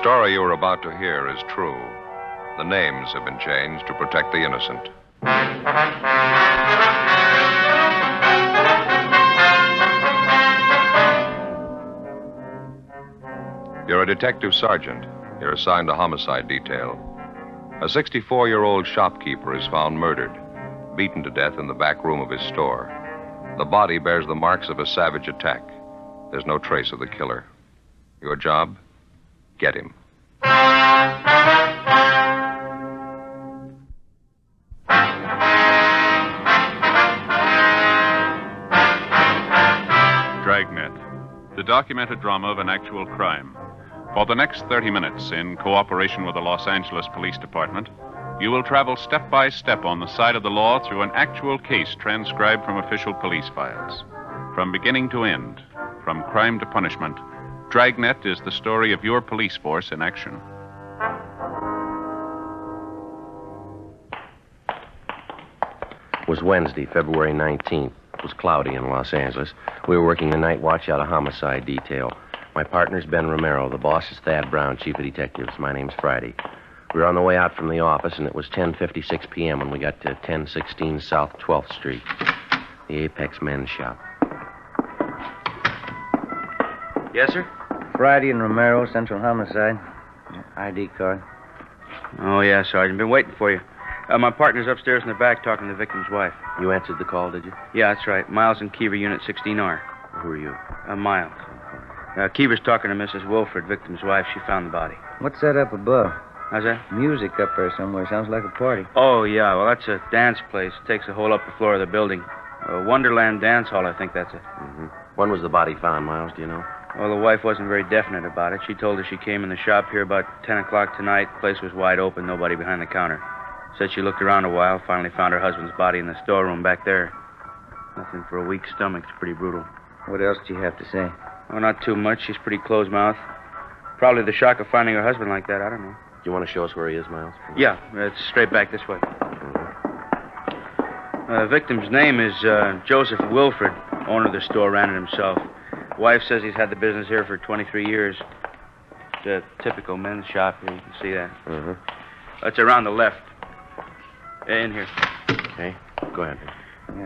story you are about to hear is true. The names have been changed to protect the innocent. You're a detective sergeant. You're assigned to homicide detail. A 64-year-old shopkeeper is found murdered, beaten to death in the back room of his store. The body bears the marks of a savage attack. There's no trace of the killer. Your job? Get him. Dragnet, the documented drama of an actual crime. For the next 30 minutes, in cooperation with the Los Angeles Police Department, you will travel step by step on the side of the law through an actual case transcribed from official police files. From beginning to end, from crime to punishment, Dragnet is the story of your police force in action. It was Wednesday, February 19th. It was cloudy in Los Angeles. We were working the night watch out of homicide detail. My partner's Ben Romero. The boss is Thad Brown, chief of detectives. My name's Friday. We were on the way out from the office, and it was 10:56 p.m. when we got to 1016 South 12th Street, the Apex Men's Shop. Yes, sir? Friday and Romero, Central Homicide. ID card. Oh, yeah, Sergeant. Been waiting for you. My partner's upstairs in the back talking to the victim's wife. You answered the call, did you? Yeah, that's right. Miles and Kiever, Unit 16R. Who are you? Miles. Kiever's talking to Mrs. Wilford, victim's wife. She found the body. What's that up above? How's that? Music up there somewhere. Sounds like a party. Oh, yeah. Well, that's a dance place. Takes the whole upper floor of the building. Wonderland Dance Hall, I think that's it. Mm-hmm. When was the body found, Miles? Do you know? Well, the wife wasn't very definite about it. She told us she came in the shop here about 10 o'clock tonight. Place was wide open, nobody behind the counter. Said she looked around a while, finally found her husband's body in the storeroom back there. Nothing for a weak stomach. It's pretty brutal. What else do you have to say? Oh, not too much. She's pretty close-mouthed. Probably the shock of finding her husband like that. I don't know. Do you want to show us where he is, Miles? Yeah, it's straight back this way. Victim's name is Joseph Wilford. Owner of the store, ran it himself. Wife says he's had the business here for 23 years. It's a typical men's shop here. You can see that. Mm-hmm. It's around the left. In here. Okay, go ahead.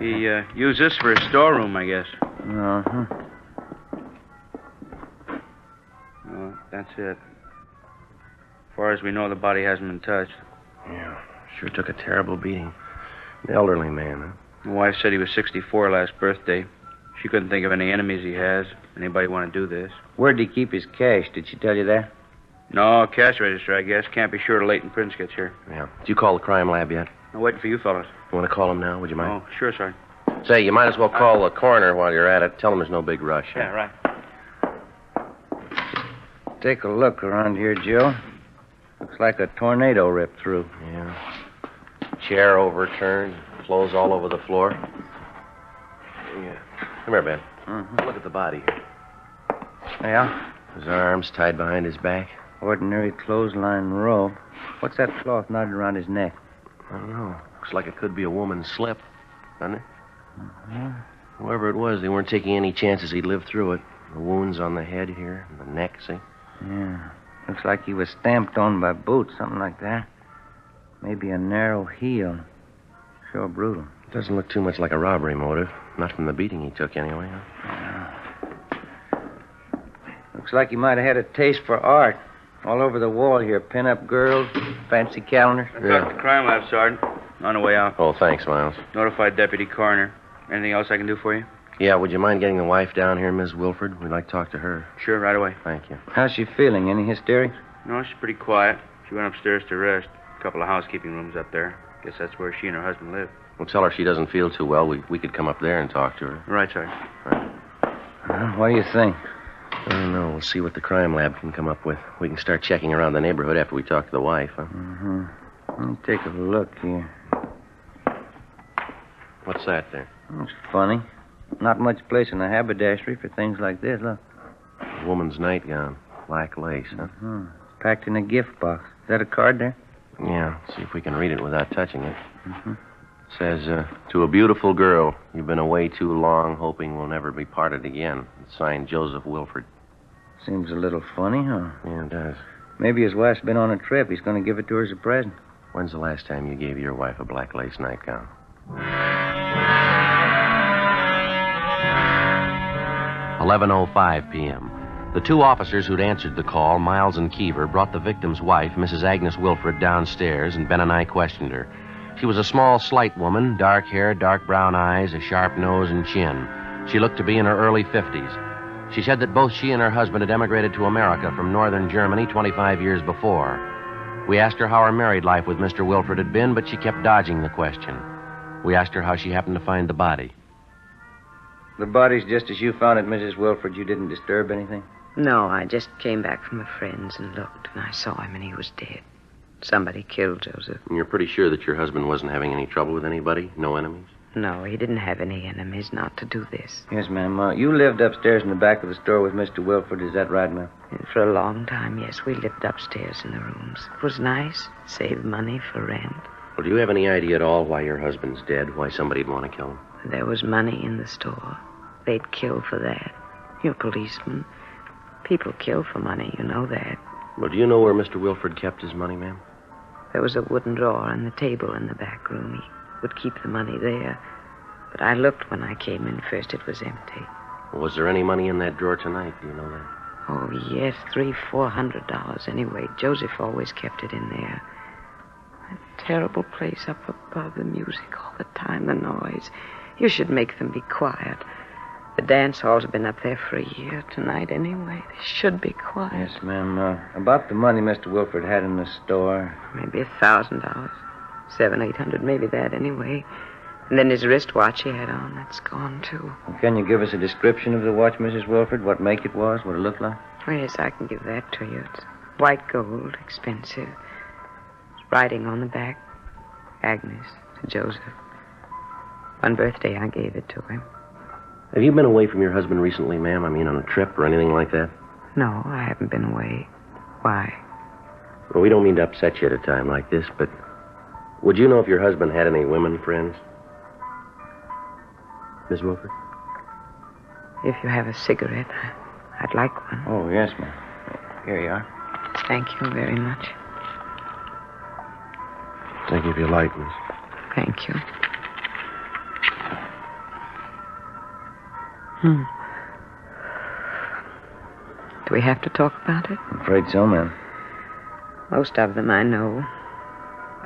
He used this for his storeroom, I guess. Uh-huh. Well, that's it. As far as we know, the body hasn't been touched. Yeah, sure took a terrible beating. An elderly man, huh? The wife said he was 64 last birthday. She couldn't think of any enemies he has. Anybody want to do this? Where'd he keep his cash? Did she tell you that? No, cash register, I guess. Can't be sure till Leighton Prince gets here. Yeah. Did you call the crime lab yet? I'm waiting for you fellas. You want to call him now? Would you mind? Oh, sure, Sergeant. Say, you might as well call the coroner while you're at it. Tell him there's no big rush. Yeah, right. Take a look around here, Joe. Looks like a tornado ripped through. Yeah. Chair overturned. Clothes all over the floor. Yeah. Come here, Ben. Mm-hmm. Look at the body here. Yeah? His arms tied behind his back. Ordinary clothesline robe. What's that cloth knotted around his neck? I don't know. Looks like it could be a woman's slip, doesn't it? Mm-hmm. Whoever it was, they weren't taking any chances he'd live through it. The wounds on the head here, and the neck, see? Yeah. Looks like he was stamped on by boots, something like that. Maybe a narrow heel. Sure brutal. Doesn't look too much like a robbery motive. Not from the beating he took, anyway. Yeah. Looks like he might have had a taste for art. All over the wall here. Pin-up girls, fancy calendars. I talked to the crime lab, Sergeant. On the way out. Oh, thanks, Miles. Notified Deputy Coroner. Anything else I can do for you? Yeah, would you mind getting the wife down here, Ms. Wilford? We'd like to talk to her. Sure, right away. Thank you. How's she feeling? Any hysterics? No, she's pretty quiet. She went upstairs to rest. A couple of housekeeping rooms up there. Guess that's where she and her husband live. We'll tell her she doesn't feel too well. We could come up there and talk to her. Right, Sergeant. What do you think? I don't know. We'll see what the crime lab can come up with. We can start checking around the neighborhood after we talk to the wife, huh? Mm-hmm. Let me take a look here. What's that there? It's funny. Not much place in a haberdashery for things like this, look. A woman's nightgown. Black lace, huh? Mm-hmm. Packed in a gift box. Is that a card there? Yeah. See if we can read it without touching it. Mm-hmm. Says, to a beautiful girl, you've been away too long, hoping we'll never be parted again. It's signed Joseph Wilford. Seems a little funny, huh? Yeah, it does. Maybe his wife's been on a trip. He's going to give it to her as a present. When's the last time you gave your wife a black lace nightgown? 11:05 p.m. The two officers who'd answered the call, Miles and Keever, brought the victim's wife, Mrs. Agnes Wilfred, downstairs, and Ben and I questioned her. She was a small, slight woman, dark hair, dark brown eyes, a sharp nose and chin. She looked to be in her early 50s. She said that both she and her husband had emigrated to America from northern Germany 25 years before. We asked her how her married life with Mr. Wilfred had been, but she kept dodging the question. We asked her how she happened to find the body. The body's just as you found it, Mrs. Wilfred. You didn't disturb anything? No, I just came back from a friend's and looked, and I saw him, and he was dead. Somebody killed Joseph. And you're pretty sure that your husband wasn't having any trouble with anybody? No enemies? No, he didn't have any enemies not to do this. Yes, ma'am. You lived upstairs in the back of the store with Mr. Wilfred. Is that right, ma'am? And for a long time, yes, we lived upstairs in the rooms. It was nice. Saved money for rent. Well, do you have any idea at all why your husband's dead? Why somebody'd want to kill him? There was money in the store. They'd kill for that. You're policemen. People kill for money, you know that. Well, do you know where Mr. Wilfred kept his money, ma'am? There was a wooden drawer on the table in the back room. He would keep the money there. But I looked when I came in first. It was empty. Well, was there any money in that drawer tonight? Do you know that? Oh, yes, $300-400 anyway. Joseph always kept it in there. That terrible place up above, the music all the time, the noise. You should make them be quiet. The dance halls have been up there for a year tonight anyway. They should be quiet. Yes, ma'am. About the money Mr. Wilfred had in the store. Maybe $1,000. $700-800, maybe that anyway. And then his wristwatch he had on, that's gone too. Well, can you give us a description of the watch, Mrs. Wilfred? What make it was, what it looked like? Oh, yes, I can give that to you. It's white gold, expensive. It's writing on the back, Agnes to Joseph. One birthday I gave it to him. Have you been away from your husband recently, ma'am? I mean, on a trip or anything like that? No, I haven't been away. Why? Well, we don't mean to upset you at a time like this, but would you know if your husband had any women friends? Miss Wilfred? If you have a cigarette, I'd like one. Oh, yes, ma'am. Here you are. Thank you very much. Thank you if you like, miss. Thank you. Do we have to talk about it? I'm afraid so, ma'am. Most of them I know.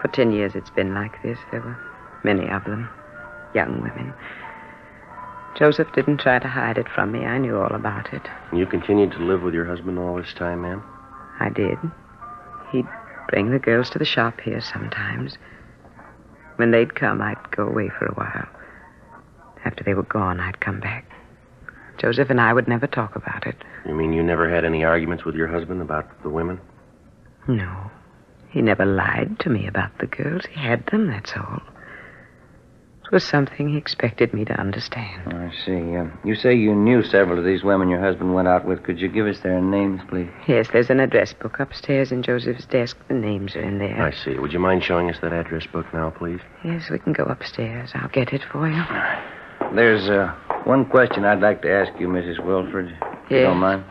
For 10 years it's been like this. There were many of them. Young women. Joseph didn't try to hide it from me. I knew all about it. And you continued to live with your husband all this time, ma'am? I did. He'd bring the girls to the shop here sometimes. When they'd come, I'd go away for a while. After they were gone, I'd come back. Joseph and I would never talk about it. You mean you never had any arguments with your husband about the women? No. He never lied to me about the girls. He had them, that's all. It was something he expected me to understand. I see. You say you knew several of these women your husband went out with. Could you give us their names, please? Yes, there's an address book upstairs in Joseph's desk. The names are in there. I see. Would you mind showing us that address book now, please? Yes, we can go upstairs. I'll get it for you. There's one question I'd like to ask you, Mrs. Wilfred. If you don't mind.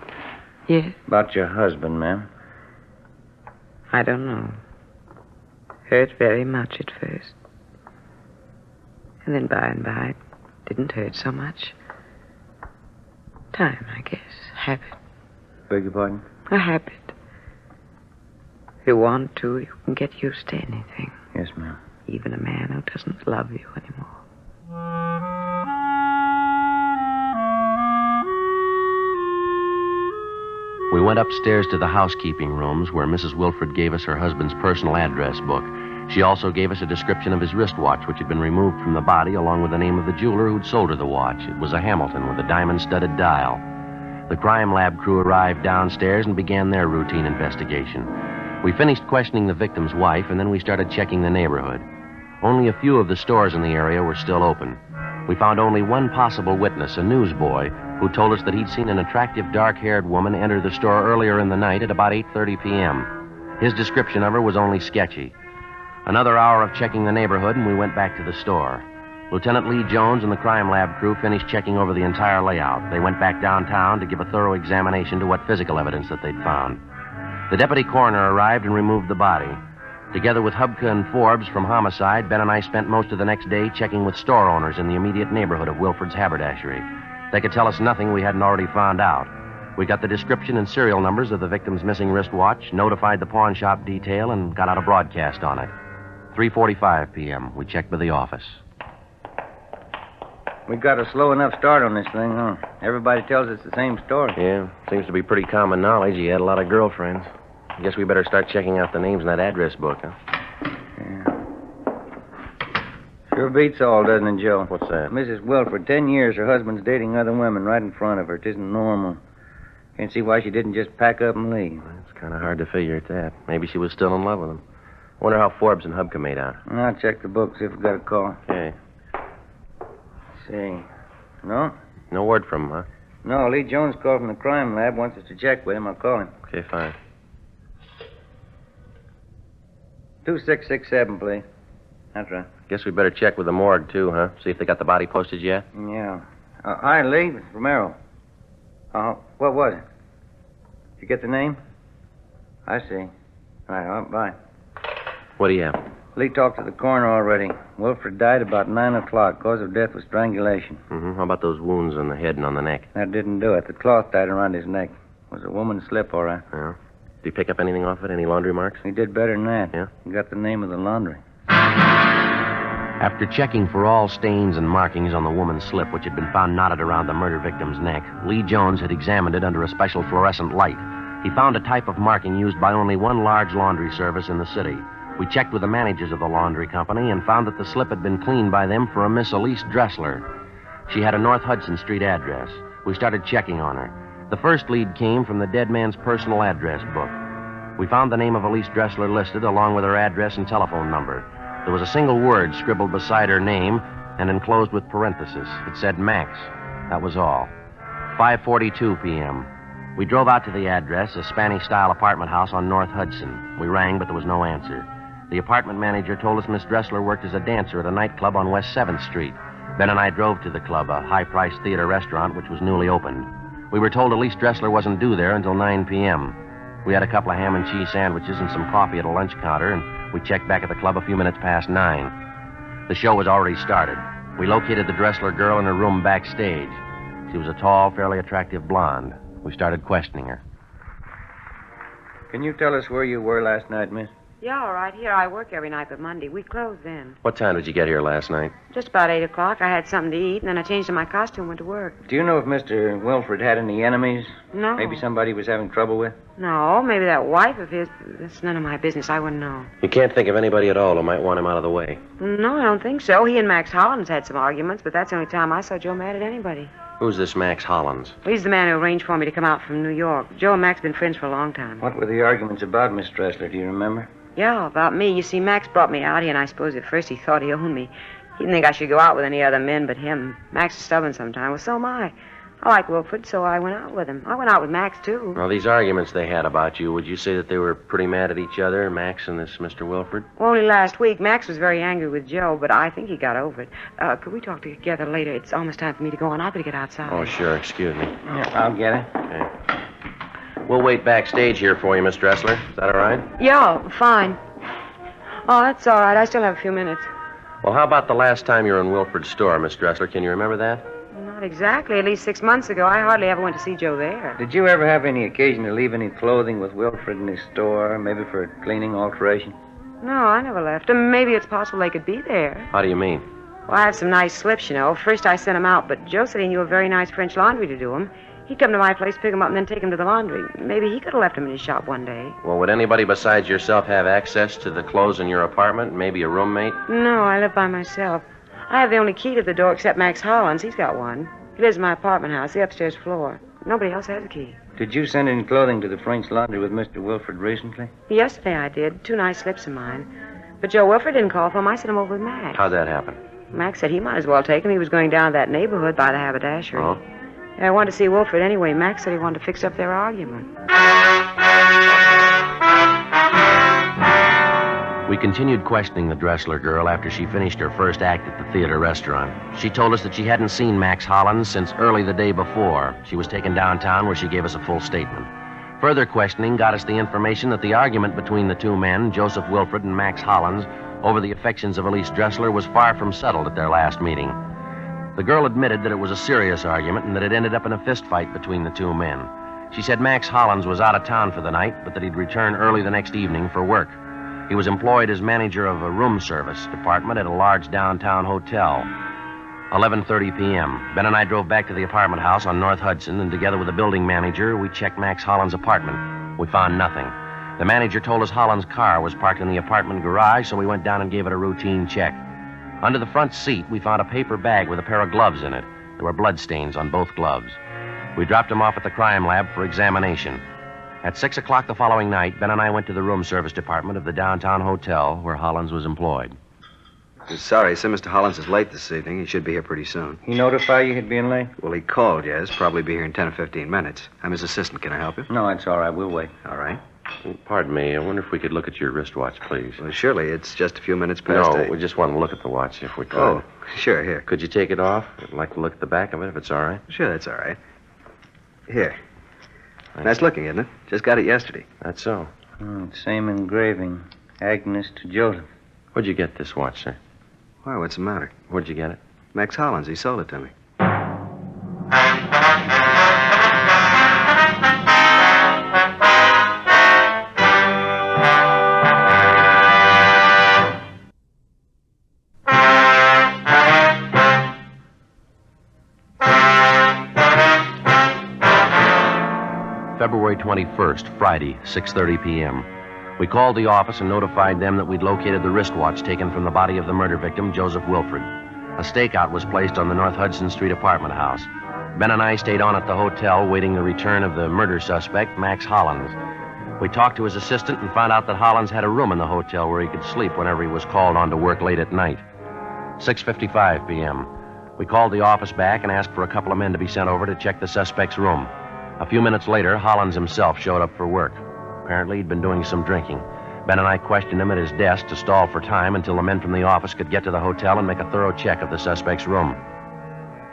Yes? About your husband, ma'am. I don't know. Hurt very much at first. And then by and by, it didn't hurt so much. Time, I guess. Habit. Beg your pardon? A habit. If you want to, you can get used to anything. Yes, ma'am. Even a man who doesn't love you anymore. We went upstairs to the housekeeping rooms where Mrs. Wilfred gave us her husband's personal address book. She also gave us a description of his wristwatch, which had been removed from the body, along with the name of the jeweler who'd sold her the watch. It was a Hamilton with a diamond-studded dial. The crime lab crew arrived downstairs and began their routine investigation. We finished questioning the victim's wife, and then we started checking the neighborhood. Only a few of the stores in the area were still open. We found only one possible witness, a newsboy, who told us that he'd seen an attractive dark-haired woman enter the store earlier in the night at about 8:30 p.m. His description of her was only sketchy. Another hour of checking the neighborhood, and we went back to the store. Lieutenant Lee Jones and the crime lab crew finished checking over the entire layout. They went back downtown to give a thorough examination to what physical evidence that they'd found. The deputy coroner arrived and removed the body. Together with Hubka and Forbes from homicide, Ben and I spent most of the next day checking with store owners in the immediate neighborhood of Wilford's haberdashery. They could tell us nothing we hadn't already found out. We got the description and serial numbers of the victim's missing wristwatch, notified the pawn shop detail, and got out a broadcast on it. 3:45 p.m. We checked with the office. We got a slow enough start on this thing, huh? Everybody tells us the same story. Yeah, seems to be pretty common knowledge. He had a lot of girlfriends. I guess we better start checking out the names in that address book, huh? Yeah. Sure beats all, doesn't it, Joe? What's that? Mrs. Wilford, 10 years her husband's dating other women right in front of her. It isn't normal. Can't see why she didn't just pack up and leave. It's kind of hard to figure at that. Maybe she was still in love with him. I wonder how Forbes and Hubka made out. I'll check the book, see if we got a call. Okay. See. No? No word from him, huh? No, Lee Jones called from the crime lab. Wants us to check with him. I'll call him. Okay, fine. 2667, please. That's right. Guess we better check with the morgue, too, huh? See if they got the body posted yet? Yeah. Hi, Lee. It's Romero. What was it? Did you get the name? I see. All right, bye. What do you have? Lee talked to the coroner already. Wilford died about 9 o'clock. Cause of death was strangulation. Mm-hmm. How about those wounds on the head and on the neck? That didn't do it. The cloth tied around his neck. It was a woman's slip, all right. Yeah. Did you pick up anything off it? Any laundry marks? He did better than that. Yeah? He got the name of the laundry. After checking for all stains and markings on the woman's slip, which had been found knotted around the murder victim's neck, Lee Jones had examined it under a special fluorescent light. He found a type of marking used by only one large laundry service in the city. We checked with the managers of the laundry company and found that the slip had been cleaned by them for a Miss Elise Dressler. She had a North Hudson Street address. We started checking on her. The first lead came from the dead man's personal address book. We found the name of Elise Dressler listed along with her address and telephone number. There was a single word scribbled beside her name and enclosed with parentheses. It said Max. That was all. 5:42 p.m. We drove out to the address, a Spanish-style apartment house on North Hudson. We rang, but there was no answer. The apartment manager told us Miss Dressler worked as a dancer at a nightclub on West 7th Street. Ben and I drove to the club, a high-priced theater restaurant which was newly opened. We were told Elise Dressler wasn't due there until 9 p.m. We had a couple of ham and cheese sandwiches and some coffee at a lunch counter, and we checked back at the club a few minutes past 9. The show was already started. We located the Dressler girl in her room backstage. She was a tall, fairly attractive blonde. We started questioning her. Can you tell us where you were last night, miss? Yeah, all right. Here I work every night but Monday. We close then. What time did you get here last night? Just about 8 o'clock. I had something to eat, and then I changed in my costume and went to work. Do you know if Mr. Wilford had any enemies? No. Maybe somebody he was having trouble with? No, maybe that wife of his. That's none of my business. I wouldn't know. You can't think of anybody at all who might want him out of the way. No, I don't think so. He and Max Hollins had some arguments, but that's the only time I saw Joe mad at anybody. Who's this Max Hollins? Well, he's the man who arranged for me to come out from New York. Joe and Max have been friends for a long time. What were the arguments about, Miss Dressler? Do you remember? Yeah, about me. You see, Max brought me out here, and I suppose at first he thought he owned me. He didn't think I should go out with any other men but him. Max is stubborn sometimes. Well, so am I. I like Wilford, so I went out with him. I went out with Max, too. Well, these arguments they had about you, would you say that they were pretty mad at each other, Max and this Mr. Wilford? Well, only last week. Max was very angry with Joe, but I think he got over it. Could we talk together later? It's almost time for me to go on. I better get outside. Oh, sure. Excuse me. Yeah, I'll get it. Okay. We'll wait backstage here for you, Miss Dressler. Is that all right? Yeah, fine. Oh, that's all right. I still have a few minutes. Well, how about the last time you were in Wilford's store, Miss Dressler? Can you remember that? Not exactly. At least 6 months ago. I hardly ever went to see Joe there. Did you ever have any occasion to leave any clothing with Wilford in his store, maybe for cleaning alteration? No, I never left them. Maybe it's possible they could be there. How do you mean? Well, I have some nice slips, you know. First I sent them out, but Joe said he knew a very nice French laundry to do them. He'd come to my place, pick them up, and then take them to the laundry. Maybe he could have left them in his shop one day. Well, would anybody besides yourself have access to the clothes in your apartment? Maybe a roommate? No, I live by myself. I have the only key to the door except Max Hollins. He's got one. He lives in my apartment house, the upstairs floor. Nobody else has a key. Did you send any clothing to the French laundry with Mr. Wilford recently? Yesterday I did. 2 nice slips of mine. But Joe Wilford didn't call for them. I sent them over with Max. How'd that happen? Max said he might as well take them. He was going down to that neighborhood by the haberdashery. Oh? I wanted to see Wilford anyway. Max said he wanted to fix up their argument. We continued questioning the Dressler girl after she finished her first act at the theater restaurant. She told us that she hadn't seen Max Hollins since early the day before. She was taken downtown where she gave us a full statement. Further questioning got us the information that the argument between the two men, Joseph Wilfred and Max Hollins, over the affections of Elise Dressler was far from settled at their last meeting. The girl admitted that it was a serious argument and that it ended up in a fist fight between the two men. She said Max Hollins was out of town for the night, but that he'd return early the next evening for work. He was employed as manager of a room service department at a large downtown hotel. 11:30 p.m. Ben and I drove back to the apartment house on North Hudson, and together with the building manager, we checked Max Hollins' apartment. We found nothing. The manager told us Hollins' car was parked in the apartment garage, so we went down and gave it a routine check. Under the front seat, we found a paper bag with a pair of gloves in it. There were bloodstains on both gloves. We dropped them off at the crime lab for examination. At 6 o'clock the following night, Ben and I went to the room service department of the downtown hotel where Hollins was employed. Sorry, sir. Mr. Hollins is late this evening. He should be here pretty soon. He notify you he'd be in late? Well, he called, yes. Probably be here in 10 or 15 minutes. I'm his assistant. Can I help you? No, it's all right. We'll wait. All right. Pardon me. I wonder if we could look at your wristwatch, please. Well, surely. It's just a few minutes past 8. No, we just want to look at the watch if we could. Oh, sure. Here. Could you take it off? I'd like to look at the back of it if it's all right. Sure, that's all right. Here. Nice looking, isn't it? Just got it yesterday. That's so. Same engraving. Agnes to Joseph. Where'd you get this watch, sir? Why, what's the matter? Where'd you get it? Max Hollins. He sold it to me. February 21st, Friday, 6:30 p.m. We called the office and notified them that we'd located the wristwatch taken from the body of the murder victim, Joseph Wilfred. A stakeout was placed on the North Hudson Street apartment house. Ben and I stayed on at the hotel waiting the return of the murder suspect, Max Hollins. We talked to his assistant and found out that Hollins had a room in the hotel where he could sleep whenever he was called on to work late at night. 6:55 p.m. We called the office back and asked for a couple of men to be sent over to check the suspect's room. A few minutes later, Hollins himself showed up for work. Apparently, he'd been doing some drinking. Ben and I questioned him at his desk to stall for time until the men from the office could get to the hotel and make a thorough check of the suspect's room.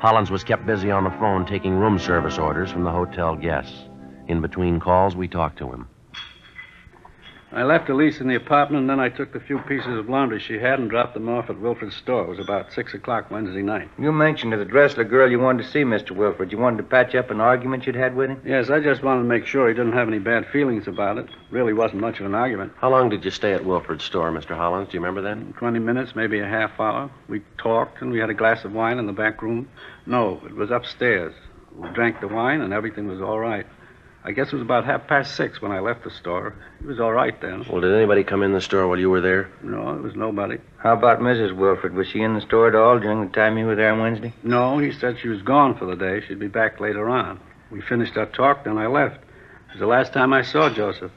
Hollins was kept busy on the phone taking room service orders from the hotel guests. In between calls, we talked to him. I left Elise in the apartment, and then I took the few pieces of laundry she had and dropped them off at Wilfred's store. It was about 6 o'clock Wednesday night. You mentioned to the Dressler girl you wanted to see Mr. Wilfred. You wanted to patch up an argument you'd had with him? Yes, I just wanted to make sure he didn't have any bad feelings about it. Really wasn't much of an argument. How long did you stay at Wilfred's store, Mr. Hollins? Do you remember that? 20 minutes, maybe a half hour. We talked, and we had a glass of wine in the back room. No, it was upstairs. We drank the wine, and everything was all right. I guess it was about 6:30 when I left the store. He was all right then. Well, did anybody come in the store while you were there? No, it was nobody. How about Mrs. Wilfred? Was she in the store at all during the time you were there on Wednesday? No, he said she was gone for the day. She'd be back later on. We finished our talk, then I left. It was the last time I saw Joseph.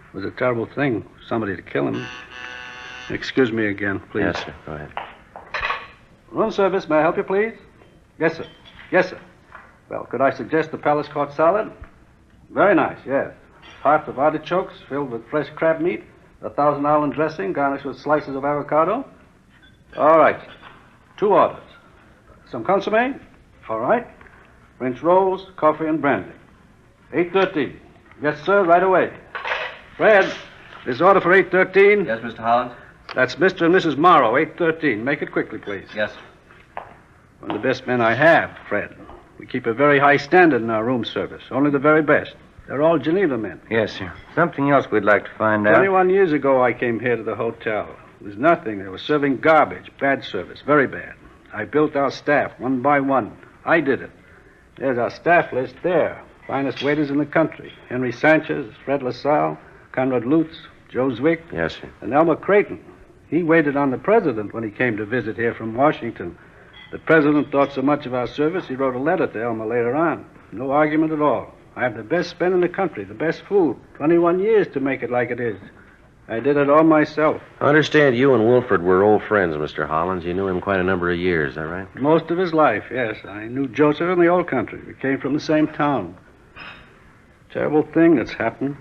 It was a terrible thing, somebody to kill him. Excuse me again, please. Yes, sir. Go ahead. Room service, may I help you, please? Yes, sir. Yes, sir. Well, could I suggest the Palace Court salad? Very nice, yes. Hearts of artichokes filled with fresh crab meat, a Thousand Island dressing garnished with slices of avocado. All right. 2 orders. Some consomme? All right. French rolls, coffee, and brandy. 8:13. Yes, sir, right away. Fred, this order for 8:13. Yes, Mr. Hollins? That's Mr. and Mrs. Morrow, 8:13. Make it quickly, please. Yes, sir. One of the best men I have, Fred. We keep a very high standard in our room service. Only the very best. They're all Geneva men. Yes, sir. Something else we'd like to find out. 21 years ago, I came here to the hotel. It was nothing. They were serving garbage. Bad service. Very bad. I built our staff one by one. I did it. There's our staff list there. Finest waiters in the country. Henry Sanchez, Fred LaSalle, Conrad Lutz, Joe Zwick, Yes, sir. and Elmer Creighton. He waited on the president when he came to visit here from Washington. The president thought so much of our service, he wrote a letter to Elmer later on. No argument at all. I have the best men in the country, the best food. 21 years to make it like it is. I did it all myself. I understand you and Wilfred were old friends, Mr. Hollins. You knew him quite a number of years, is that right? Most of his life, yes. I knew Joseph in the old country. We came from the same town. Terrible thing that's happened.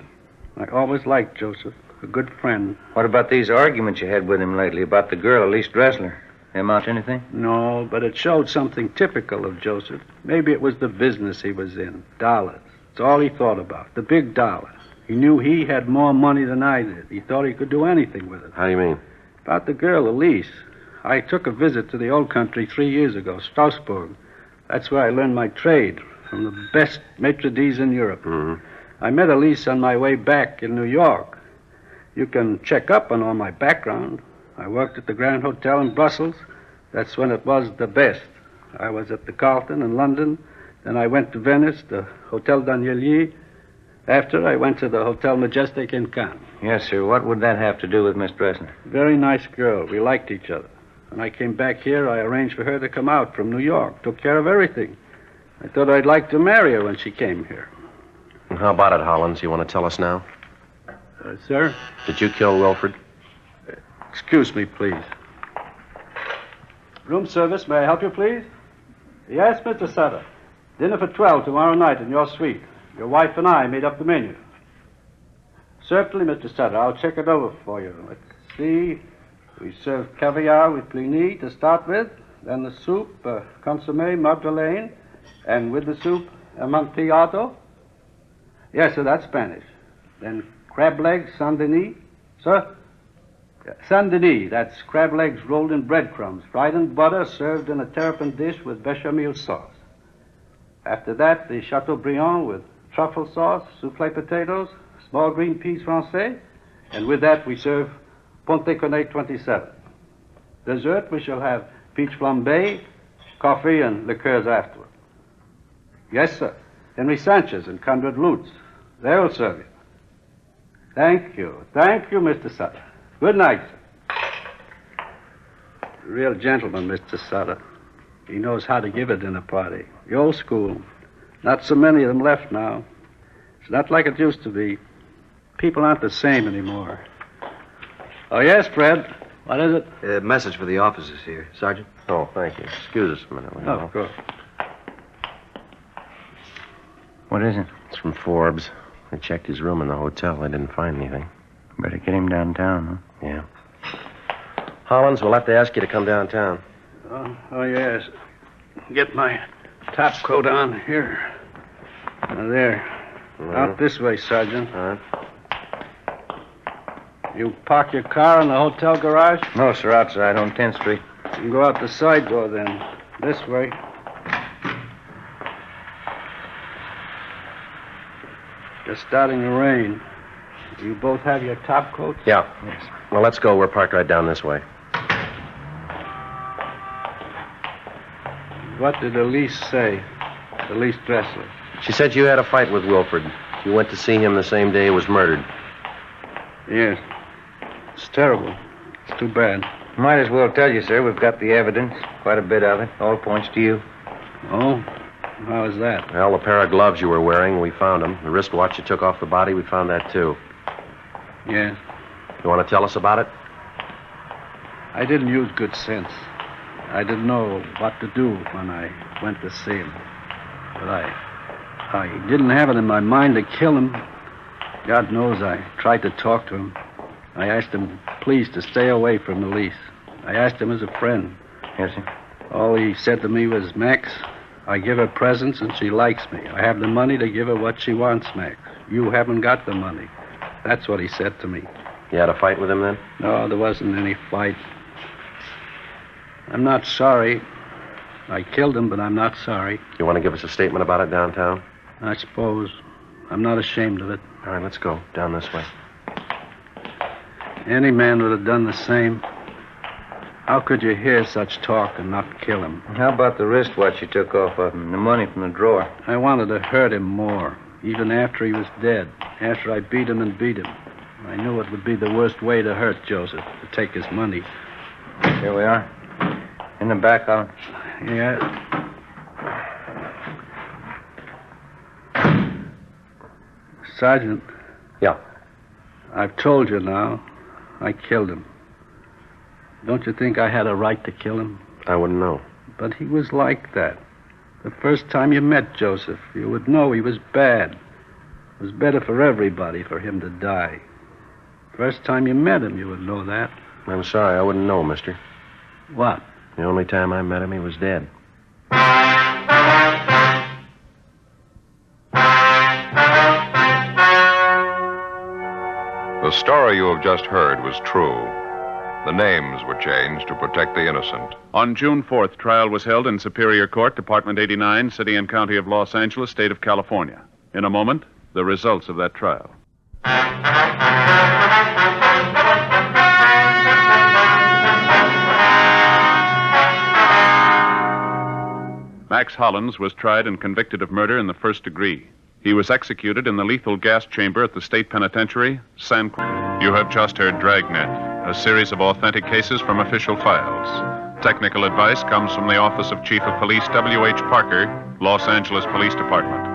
I always liked Joseph, a good friend. What about these arguments you had with him lately about the girl, Elise Dressler? They amount to anything? No, but it showed something typical of Joseph. Maybe it was the business he was in. Dollars. That's all he thought about, the big dollar. He knew he had more money than I did. He thought he could do anything with it. How do you mean? About the girl, Elise. I took a visit to the old country 3 years ago, Strasbourg. That's where I learned my trade, from the best maitre d's in Europe. Mm-hmm. I met Elise on my way back in New York. You can check up on all my background. I worked at the Grand Hotel in Brussels. That's when it was the best. I was at the Carlton in London. Then I went to Venice, the Hotel Danielier. After, I went to the Hotel Majestic in Cannes. Yes, sir. What would that have to do with Miss Dressner? Very nice girl. We liked each other. When I came back here, I arranged for her to come out from New York. Took care of everything. I thought I'd like to marry her when she came here. And how about it, Hollins? You want to tell us now? Sir? Did you kill Wilfred? Excuse me, please. Room service, may I help you, please? Yes, Mr. Sutter. Dinner for 12 tomorrow night in your suite. Your wife and I made up the menu. Certainly, Mr. Sutter. I'll check it over for you. Let's see. We serve caviar with blini to start with. Then the soup, consommé, madeleine. And with the soup, amontillado. Yes, sir, that's Spanish. Then crab legs, Saint-Denis. Sir? Saint-Denis, that's crab legs rolled in breadcrumbs, fried in butter, served in a terrapin dish with bechamel sauce. After that, the Chateaubriand with truffle sauce, soufflé potatoes, small green peas français, and with that we serve Ponte Cornet 27. Dessert, we shall have peach flambé, coffee, and liqueurs afterward. Yes, sir. Henry Sanchez and Conrad Lutz. They will serve you. Thank you. Thank you, Mr. Sutter. Good night, sir. Real gentleman, Mr. Sutter. He knows how to give a dinner party. The old school. Not so many of them left now. It's not like it used to be. People aren't the same anymore. Oh, yes, Fred. What is it? A message for the officers here, Sergeant. Oh, thank you. Excuse us a minute. will you? Oh, of course. What is it? It's from Forbes. They checked his room in the hotel. They didn't find anything. Better get him downtown, huh? Yeah. Hollins, we'll have to ask you to come downtown. Oh, yes. Get my top coat on here. There. Out this way, Sergeant. All right. You park your car in the hotel garage? No, sir, outside on 10th Street. You can go out the side door then. This way. It's starting to rain. You both have your top coats? Yeah. Yes. Well, let's go. We're parked right down this way. What did Elise say? Elise Dressler. She said you had a fight with Wilfred. You went to see him the same day he was murdered. Yes. It's terrible. It's too bad. Might as well tell you, sir, we've got the evidence. Quite a bit of it. All points to you. Oh? How is that? Well, the pair of gloves you were wearing, we found them. The wristwatch you took off the body, we found that, too. Yes. You want to tell us about it? I didn't use good sense. I didn't know what to do when I went to see him. But I didn't have it in my mind to kill him. God knows I tried to talk to him. I asked him, please, to stay away from Elise. I asked him as a friend. Yes, sir. All he said to me was, Max, I give her presents and she likes me. I have the money to give her what she wants, Max. You haven't got the money. That's what he said to me. You had a fight with him then? No, there wasn't any fight. I'm not sorry. I killed him, but I'm not sorry. You want to give us a statement about it downtown? I suppose. I'm not ashamed of it. All right, let's go. Down this way. Any man would have done the same. How could you hear such talk and not kill him? How about the wristwatch you took off of him, the money from the drawer? I wanted to hurt him more, even after he was dead, after I beat him and beat him. I knew it would be the worst way to hurt Joseph, to take his money. Here we are. In the back, Alan. Yeah. Sergeant. Yeah. I've told you now. I killed him. Don't you think I had a right to kill him? I wouldn't know. But he was like that. The first time you met Joseph, you would know he was bad. It was better for everybody for him to die. First time you met him, you would know that. I'm sorry, I wouldn't know, mister. What? The only time I met him, he was dead. The story you have just heard was true. The names were changed to protect the innocent. On June 4th, trial was held in Superior Court, Department 89, City and County of Los Angeles, State of California. In a moment, the results of that trial. Max Hollins was tried and convicted of murder in the first degree. He was executed in the lethal gas chamber at the state penitentiary, San Quentin. You have just heard Dragnet, a series of authentic cases from official files. Technical advice comes from the Office of Chief of Police W.H. Parker, Los Angeles Police Department.